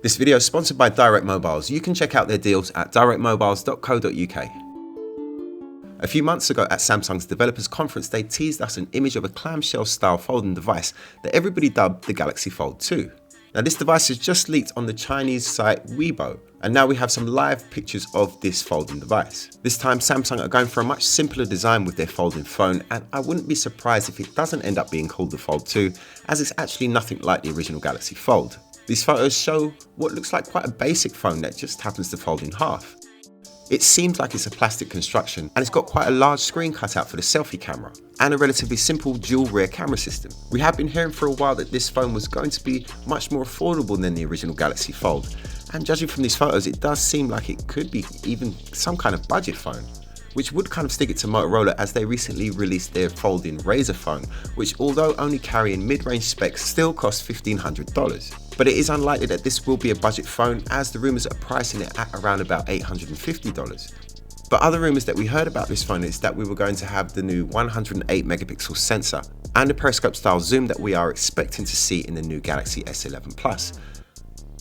This video is sponsored by Direct Mobiles. You can check out their deals at directmobiles.co.uk. A few months ago at Samsung's Developers Conference, they teased us an image of a clamshell style folding device that everybody dubbed the Galaxy Fold 2. Now this device has just leaked on the Chinese site Weibo, and now we have some live pictures of this folding device. This time Samsung are going for a much simpler design with their folding phone, and I wouldn't be surprised if it doesn't end up being called the Fold 2, as it's actually nothing like the original Galaxy Fold. These photos show what looks like quite a basic phone that just happens to fold in half. It seems like it's a plastic construction, and it's got quite a large screen cut out for the selfie camera and a relatively simple dual rear camera system. We have been hearing for a while that this phone was going to be much more affordable than the original Galaxy Fold, and judging from these photos it does seem like it could be even some kind of budget phone, which would kind of stick it to Motorola, as they recently released their folding Razr phone, which although only carrying mid-range specs still costs $1,500. But it is unlikely that this will be a budget phone, as the rumours are pricing it at around about $850. But other rumours that we heard about this phone is that we were going to have the new 108 megapixel sensor and the periscope style zoom that we are expecting to see in the new Galaxy S11 Plus.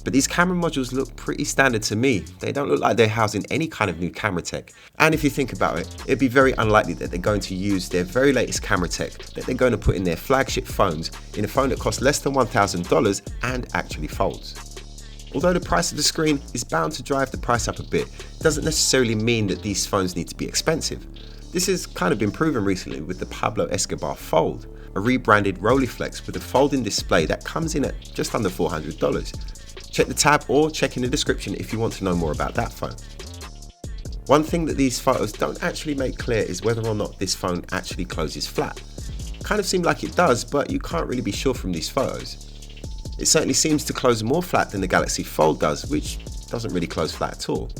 But these camera modules look pretty standard to me. They don't look like they're housing any kind of new camera tech. And if you think about it, it'd be very unlikely that they're going to use their very latest camera tech that they're going to put in their flagship phones in a phone that costs less than $1,000 and actually folds. Although the price of the screen is bound to drive the price up a bit, it doesn't necessarily mean that these phones need to be expensive. This has kind of been proven recently with the Pablo Escobar Fold, a rebranded Rolleiflex with a folding display that comes in at just under $400. Check the tab or check in the description if you want to know more about that phone. One thing that these photos don't actually make clear is whether or not this phone actually closes flat. Kind of seemed like it does, but you can't really be sure from these photos. It certainly seems to close more flat than the Galaxy Fold does, which doesn't really close flat at all.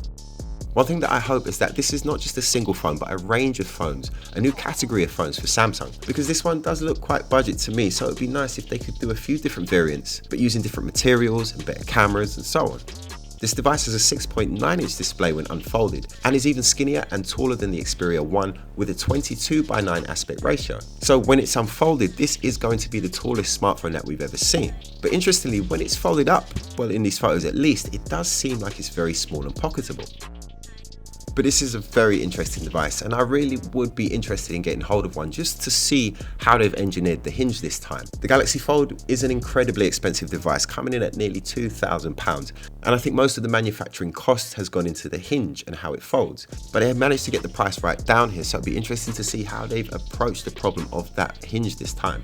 One thing that I hope is that this is not just a single phone, but a range of phones, a new category of phones for Samsung, because this one does look quite budget to me, so it'd be nice if they could do a few different variants, but using different materials and better cameras and so on. This device has a 6.9-inch display when unfolded, and is even skinnier and taller than the Xperia 1 with a 22:9 aspect ratio. So when it's unfolded, this is going to be the tallest smartphone that we've ever seen. But interestingly, when it's folded up, well, in these photos at least, it does seem like it's very small and pocketable. But this is a very interesting device, and I really would be interested in getting hold of one just to see how they've engineered the hinge this time. The Galaxy Fold is an incredibly expensive device, coming in at nearly £2,000, and I think most of the manufacturing cost has gone into the hinge and how it folds. But they have managed to get the price right down here, so it'll be interesting to see how they've approached the problem of that hinge this time.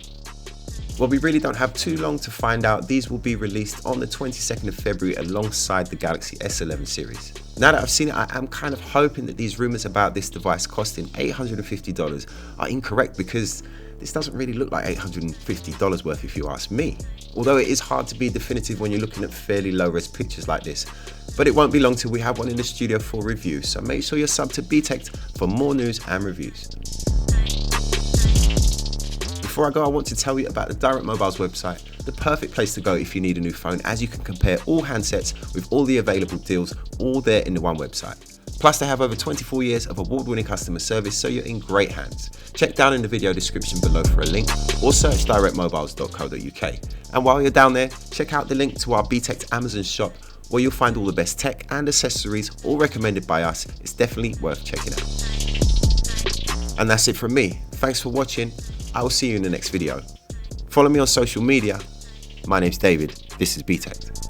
Well, we really don't have too long to find out. These will be released on the 22nd of February alongside the Galaxy S11 series. Now that I've seen it, I am kind of hoping that these rumours about this device costing $850 are incorrect, because this doesn't really look like $850 worth if you ask me. Although it is hard to be definitive when you're looking at fairly low-res pictures like this. But it won't be long till we have one in the studio for review, so make sure you're subbed to Btekt for more news and reviews. Before I go, I want to tell you about the Direct Mobiles website, the perfect place to go if you need a new phone, as you can compare all handsets with all the available deals, all there in the one website. Plus they have over 24 years of award-winning customer service, so you're in great hands. Check down in the video description below for a link, or search directmobiles.co.uk. And while you're down there, check out the link to our Btekt Amazon shop, where you'll find all the best tech and accessories, all recommended by us. It's definitely worth checking out. And that's it from me. Thanks for watching. I will see you in the next video. Follow me on social media. My name's David. This is Btekt.